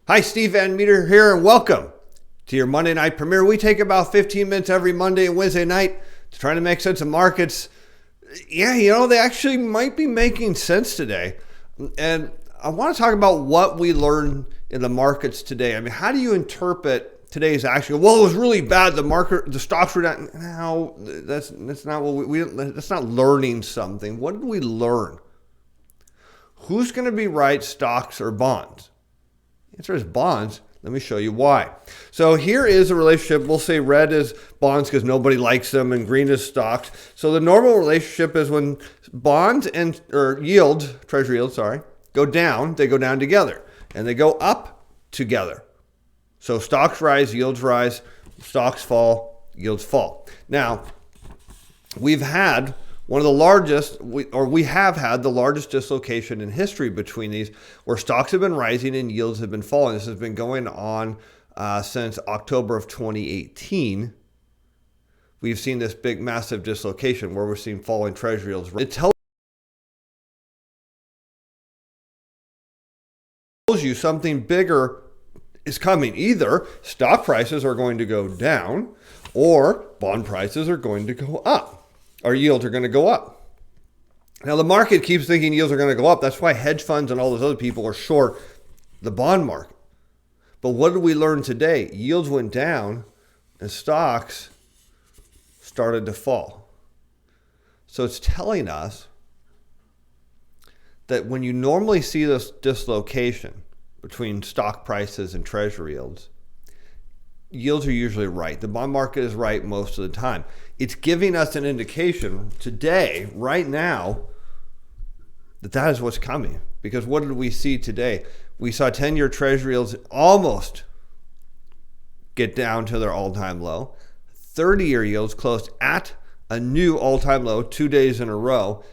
Hi, Steve Van Metre here, and welcome to your Monday night premiere. We take about 15 minutes every Monday and Wednesday night to try to make sense of markets. Yeah, they actually might be making sense today. And I want to talk about what we learned in the markets today. I mean, how do you interpret today's action? Well, it was really bad. The stocks were down. No, that's not what that's not learning something. What did we learn? Who's going to be right, stocks or bonds? The answer is bonds. Let me show you why. So here is a relationship. We'll say red is bonds because nobody likes them, and green is stocks. So the normal relationship is when bonds or treasury yields, go down, they go down together, and they go up together. So stocks rise, yields rise, stocks fall, yields fall. Now, we've had one of the largest, we have had the largest dislocation in history between these, where stocks have been rising and yields have been falling. This has been going on since October of 2018. We've seen this big, massive dislocation where we're seeing falling treasury yields. It tells you something bigger is coming. Either stock prices are going to go down or bond prices are going to go up. Our yields are going to go up. Now, the market keeps thinking yields are going to go up. That's why hedge funds and all those other people are short the bond market. But what did we learn today? Yields went down and stocks started to fall. So it's telling us that when you normally see this dislocation between stock prices and treasury yields are usually right. The bond market is right most of the time. It's giving us an indication today, right now, that is what's coming. Because what did we see today? We saw 10-year treasury yields almost get down to their all-time low. 30-year yields closed at a new all-time low 2 days in a row.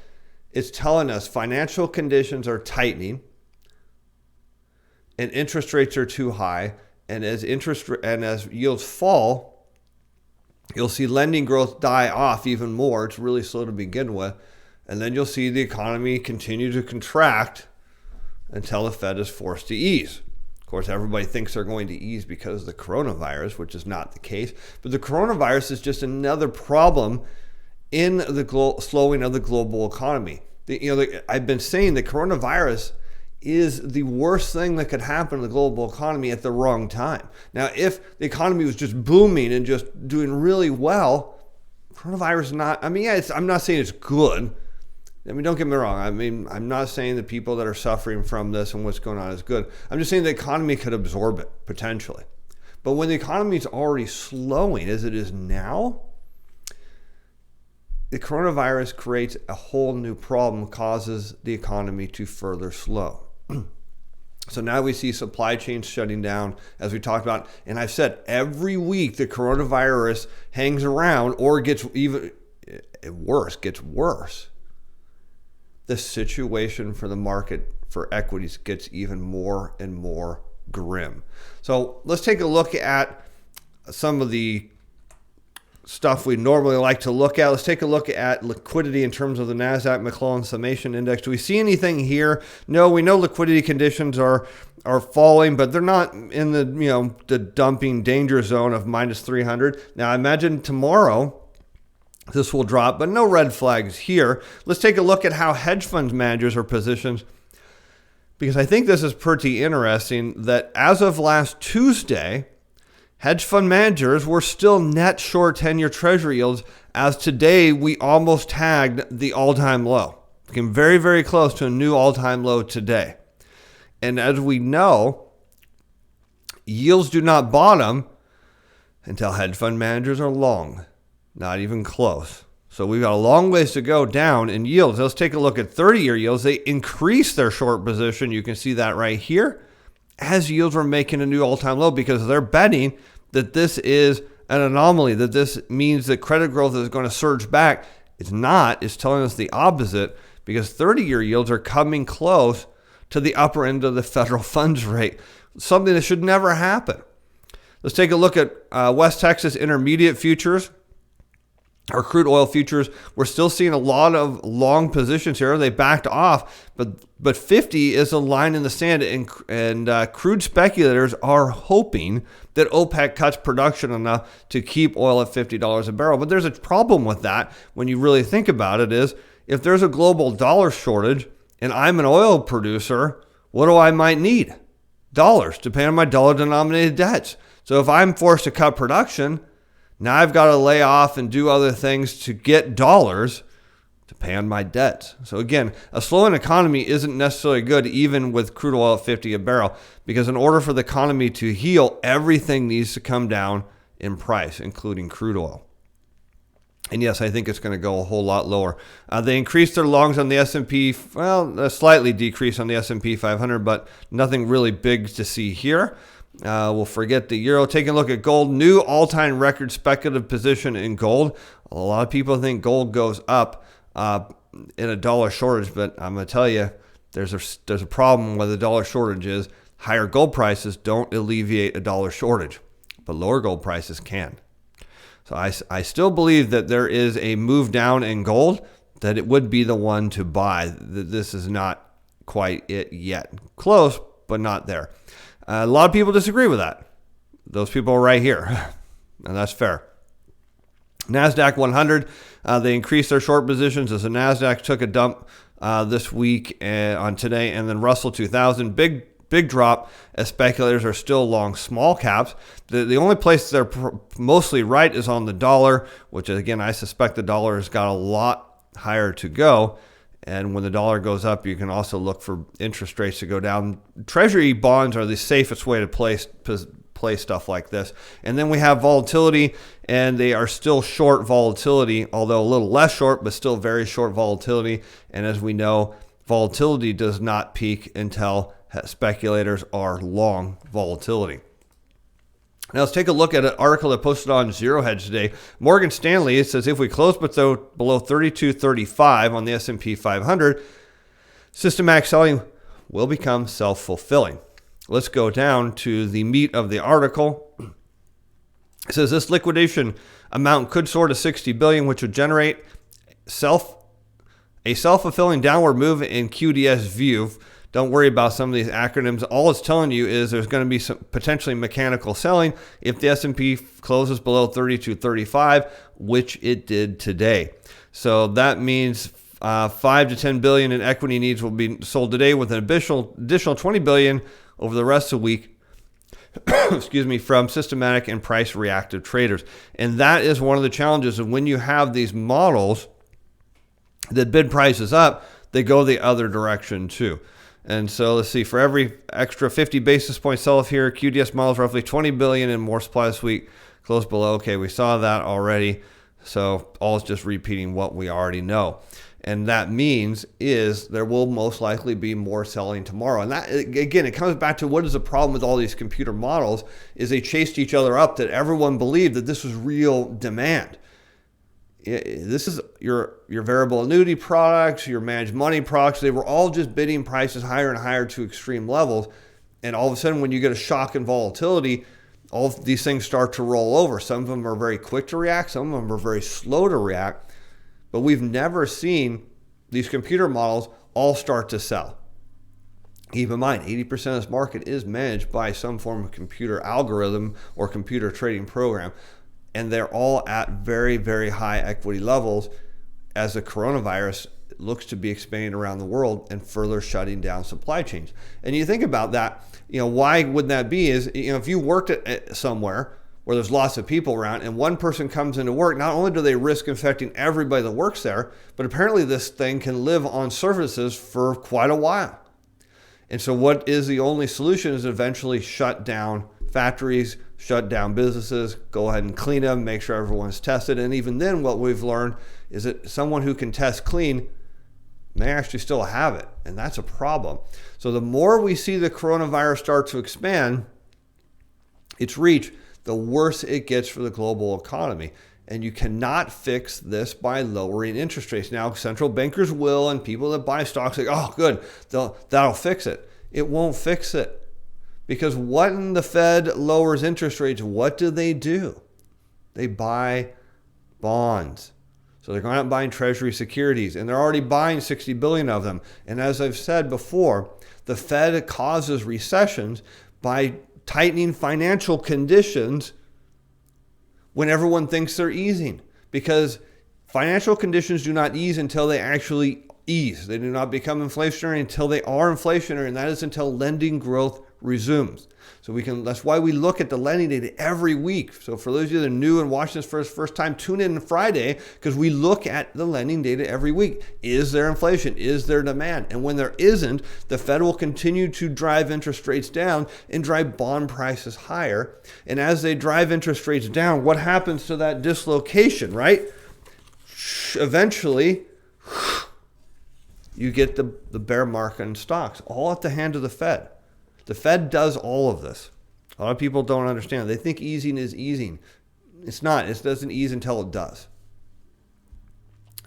It's telling us financial conditions are tightening and interest rates are too high. And as yields fall, you'll see lending growth die off even more. It's really slow to begin with. And then you'll see the economy continue to contract until the Fed is forced to ease. Of course, everybody thinks they're going to ease because of the coronavirus, which is not the case. But the coronavirus is just another problem in the slowing of the global economy. I've been saying the coronavirus is the worst thing that could happen to the global economy at the wrong time. Now, if the economy was just booming and just doing really well, coronavirus is not, I'm not saying it's good. Don't get me wrong. I'm not saying the people that are suffering from this and what's going on is good. I'm just saying the economy could absorb it, potentially. But when the economy is already slowing, as it is now, the coronavirus creates a whole new problem, causes the economy to further slow. So now we see supply chains shutting down, as we talked about. And I've said every week the coronavirus hangs around or gets worse. The situation for the market for equities gets even more and more grim. So let's take a look at some of the stuff we normally like to look at. Let's take a look at liquidity in terms of the NASDAQ McClellan Summation Index. Do we see anything here? No, we know liquidity conditions are falling, but they're not in the dumping danger zone of minus 300. Now, I imagine tomorrow this will drop, but no red flags here. Let's take a look at how hedge fund managers are positioned, because I think this is pretty interesting that as of last Tuesday, hedge fund managers were still net short 10-year treasury yields, as today we almost tagged the all-time low. Came very, very close to a new all-time low today. And as we know, yields do not bottom until hedge fund managers are long. Not even close. So we've got a long ways to go down in yields. Let's take a look at 30-year yields. They increased their short position. You can see that right here, as yields were making a new all-time low, because they're betting that this is an anomaly, that this means that credit growth is going to surge back. It's not. It's telling us the opposite, because 30-year yields are coming close to the upper end of the federal funds rate, something that should never happen. Let's take a look at West Texas Intermediate futures. Our crude oil futures, we're still seeing a lot of long positions here. They backed off, but 50 is a line in the sand, and crude speculators are hoping that OPEC cuts production enough to keep oil at $50 a barrel. But there's a problem with that when you really think about it is if there's a global dollar shortage and I'm an oil producer, what do I might need? Dollars to pay on my dollar-denominated debts. So if I'm forced to cut production, now I've got to lay off and do other things to get dollars to pay on my debts. So again, a slowing economy isn't necessarily good even with crude oil at 50 a barrel, because in order for the economy to heal, everything needs to come down in price, including crude oil. And yes, I think it's going to go a whole lot lower. They increased their longs on the S&P, well, a slightly decrease on the S&P 500, but nothing really big to see here. We'll forget the euro. Taking a look at gold, new all-time record speculative position in gold. A lot of people think gold goes up in a dollar shortage, but I'm going to tell you, there's a problem with the dollar shortage is higher gold prices don't alleviate a dollar shortage, but lower gold prices can. So I still believe that there is a move down in gold, that it would be the one to buy. This is not quite it yet. Close, but not there. A lot of people disagree with that. Those people are right here, and that's fair. NASDAQ 100, they increased their short positions as the NASDAQ took a dump this week on today, and then Russell 2000, big drop as speculators are still long small caps. The only place they're mostly right is on the dollar, which again, I suspect the dollar has got a lot higher to go. And when the dollar goes up, you can also look for interest rates to go down. Treasury bonds are the safest way to play stuff like this. And then we have volatility, and they are still short volatility, although a little less short, but still very short volatility. And as we know, volatility does not peak until speculators are long volatility. Now let's take a look at an article that posted on Zero Hedge today. Morgan Stanley, it says if we close below 32.35 on the S&P 500, systematic selling will become self-fulfilling. Let's go down to the meat of the article. It says this liquidation amount could soar to $60 billion, which would generate a self-fulfilling downward move in QDS view. Don't worry about some of these acronyms. All it's telling you is there's going to be some potentially mechanical selling if the S&P closes below 32.35, which it did today. So that means 5 to 10 billion in equity needs will be sold today, with an additional 20 billion over the rest of the week. Excuse me, from systematic and price reactive traders. And that is one of the challenges of when you have these models that bid prices up, they go the other direction too. And so let's see, for every extra 50 basis point sell-off here, QDS models roughly 20 billion in more supply this week, close below. Okay, we saw that already. So all is just repeating what we already know. And that means is there will most likely be more selling tomorrow. And that, again, it comes back to what is the problem with all these computer models is they chased each other up, that everyone believed that this was real demand. This is your variable annuity products, your managed money products. They were all just bidding prices higher and higher to extreme levels. And all of a sudden, when you get a shock in volatility, all of these things start to roll over. Some of them are very quick to react. Some of them are very slow to react. But we've never seen these computer models all start to sell. Keep in mind, 80% of this market is managed by some form of computer algorithm or computer trading program. And they're all at very, very high equity levels as the coronavirus looks to be expanding around the world and further shutting down supply chains. And you think about that, why would that be? Is, if you worked at somewhere where there's lots of people around and one person comes into work, not only do they risk infecting everybody that works there, but apparently this thing can live on surfaces for quite a while. And so what is the only solution is eventually shut down factories, shut down businesses, go ahead and clean them, make sure everyone's tested. And even then, what we've learned is that someone who can test clean may actually still have it. And that's a problem. So the more we see the coronavirus start to expand its reach, the worse it gets for the global economy. And you cannot fix this by lowering interest rates. Now, central bankers will, and people that buy stocks say, oh, good, that'll fix it. It won't fix it. Because when the Fed lowers interest rates, what do? They buy bonds. So they're going out and buying Treasury securities, and they're already buying 60 billion of them. And as I've said before, the Fed causes recessions by tightening financial conditions when everyone thinks they're easing, because financial conditions do not ease until they actually ease. They do not become inflationary until they are inflationary, and that is until lending growth resumes. So that's why we look at the lending data every week. So for those of you that are new and watching this for the first time, tune in on Friday, because we look at the lending data every week. Is there inflation? Is there demand? And when there isn't, the Fed will continue to drive interest rates down and drive bond prices higher. And as they drive interest rates down, what happens to that dislocation, right? Eventually, you get the bear market in stocks, all at the hand of the Fed. The Fed does all of this. A lot of people don't understand. They think easing is easing. It's not. It doesn't ease until it does.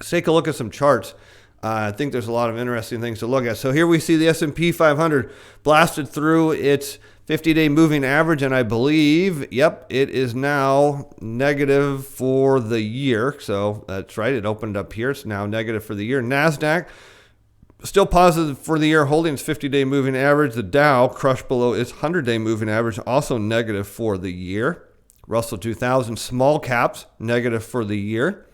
Let's take a look at some charts. I think there's a lot of interesting things to look at. So here we see the S&P 500 blasted through its 50-day moving average, and I believe, it is now negative for the year. So that's right. It opened up here. It's now negative for the year. NASDAQ still positive for the year, holding its 50-day moving average. The Dow crushed below its 100-day moving average, also negative for the year. Russell 2000 small caps, negative for the year.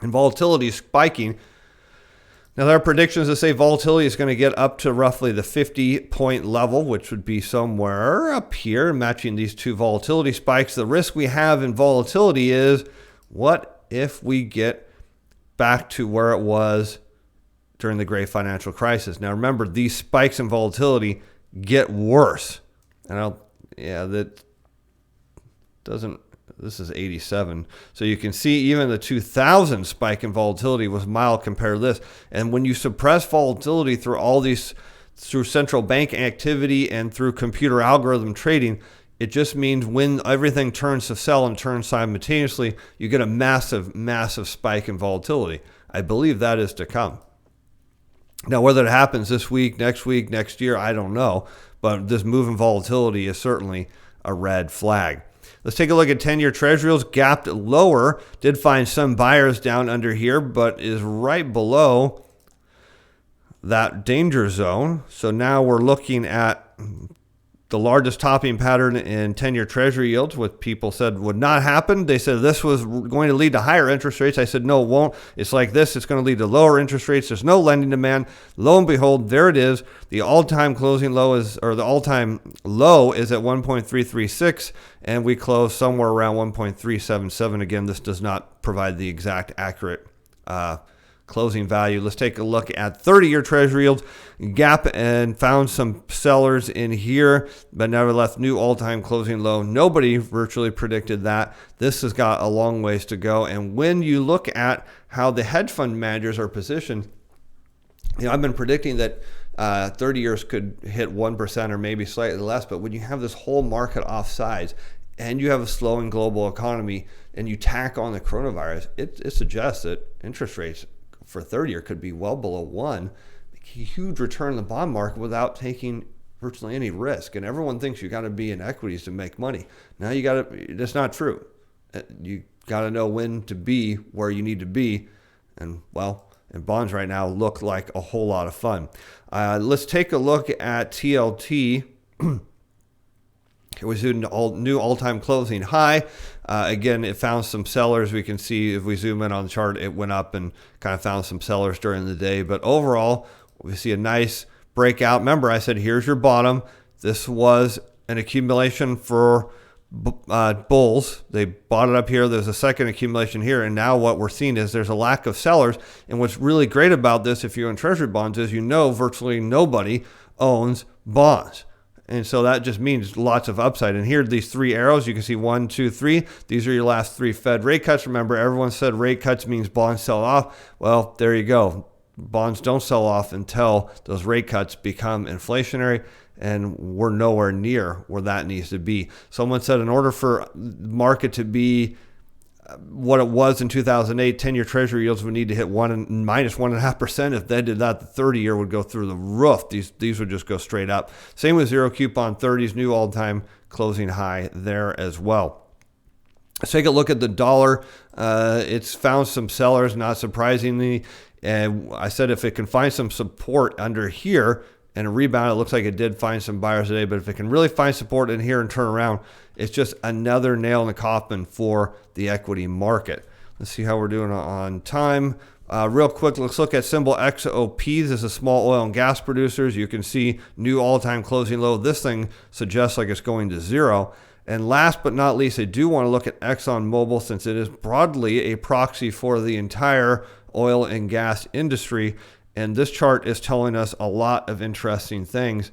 And volatility is spiking. Now, there are predictions that say volatility is going to get up to roughly the 50-point level, which would be somewhere up here, matching these two volatility spikes. The risk we have in volatility is, what if we get back to where it was during the great financial crisis? Now, remember, these spikes in volatility get worse. And this is 87. So you can see even the 2000 spike in volatility was mild compared to this. And when you suppress volatility through all these, through central bank activity and through computer algorithm trading, it just means when everything turns to sell and turns simultaneously, you get a massive, massive spike in volatility. I believe that is to come. Now, whether it happens this week, next year, I don't know. But this move in volatility is certainly a red flag. Let's take a look at 10-year Treasury yields. Gapped lower. Did find some buyers down under here, but is right below that danger zone. So now we're looking at the largest topping pattern in 10-year Treasury yields, what people said would not happen. They said this was going to lead to higher interest rates. I said, no, it won't. It's like this. It's going to lead to lower interest rates. There's no lending demand. Lo and behold, there it is. The all-time closing low is, or the all-time low is at 1.336, and we close somewhere around 1.377. Again, this does not provide the exact accurate closing value. Let's take a look at 30-year Treasury yields. Gap and found some sellers in here, but nevertheless, new all-time closing low. Nobody virtually predicted that. This has got a long ways to go. And when you look at how the hedge fund managers are positioned, I've been predicting that 30 years could hit 1% or maybe slightly less. But when you have this whole market offsides and you have a slowing global economy and you tack on the coronavirus, it suggests that interest rates for 30-year could be well below 1. A huge return in the bond market without taking virtually any risk. And everyone thinks you got to be in equities to make money. Now you got to. That's not true. You got to know when to be where you need to be. And and bonds right now look like a whole lot of fun. Let's take a look at TLT. It was a new all-time closing high. Again, it found some sellers. We can see if we zoom in on the chart, it went up and kind of found some sellers during the day. But overall, we see a nice breakout. Remember, I said, here's your bottom. This was an accumulation for bulls. They bought it up here. There's a second accumulation here. And now what we're seeing is there's a lack of sellers. And what's really great about this, if you own Treasury bonds, is virtually nobody owns bonds. And so that just means lots of upside. And here are these three arrows. You can see 1, 2, 3. These are your last three Fed rate cuts. Remember, everyone said rate cuts means bonds sell off. Well, there you go. Bonds don't sell off until those rate cuts become inflationary, and we're nowhere near where that needs to be. Someone said in order for the market to be what it was in 2008, 10-year Treasury yields would need to hit minus 1.5%. If they did that, the 30-year would go through the roof. These would just go straight up. Same with zero coupon 30s, new all-time closing high there as well. Let's take a look at the dollar. It's found some sellers, not surprisingly. And I said if it can find some support under here and a rebound, it looks like it did find some buyers today. But if it can really find support in here and turn around, it's just another nail in the coffin for the equity market. Let's see how we're doing on time. Real quick, let's look at symbol XOP. This is small oil and gas producers. You can see new all-time closing low. This thing suggests like it's going to zero. And last but not least, I do want to look at Exxon Mobil, since it is broadly a proxy for the entire oil and gas industry. And this chart is telling us a lot of interesting things.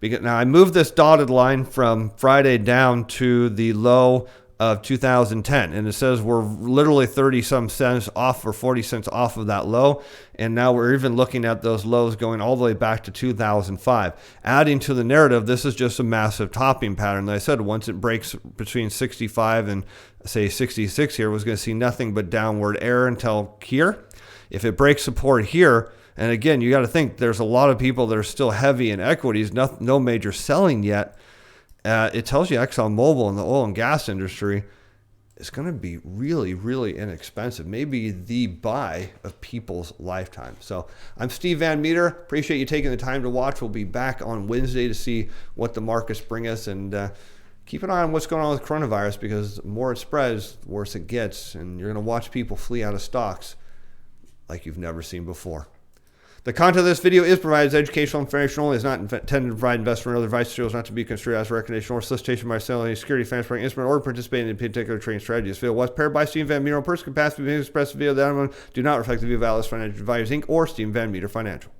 Because now I moved this dotted line from Friday down to the low of 2010, and it says we're literally 30 some cents off or 40 cents off of that low, and now we're even looking at those lows going all the way back to 2005. Adding to the narrative, this is just a massive topping pattern. Like I said, once it breaks between 65 and say 66 here, was going to see nothing but downward air until here. If it breaks support here, and again, you got to think there's a lot of people that are still heavy in equities, no major selling yet. It tells you Exxon Mobil in the oil and gas industry is going to be really, really inexpensive. Maybe the buy of people's lifetime. So I'm Steve Van Metre. Appreciate you taking the time to watch. We'll be back on Wednesday to see what the markets bring us. And keep an eye on what's going on with coronavirus, because the more it spreads, the worse it gets. And you're going to watch people flee out of stocks like you've never seen before. The content of this video is provided as educational and informational only. It is not intended to provide investment or other advice. It is not to be construed as a recommendation or solicitation by selling any security, financial instrument, or participating in particular trading strategies. This video was prepared by Steven Van Metre. Person capacity to express the video that do not reflect the view of Atlas Financial Advisors Inc. or Steven Van Metre Financial.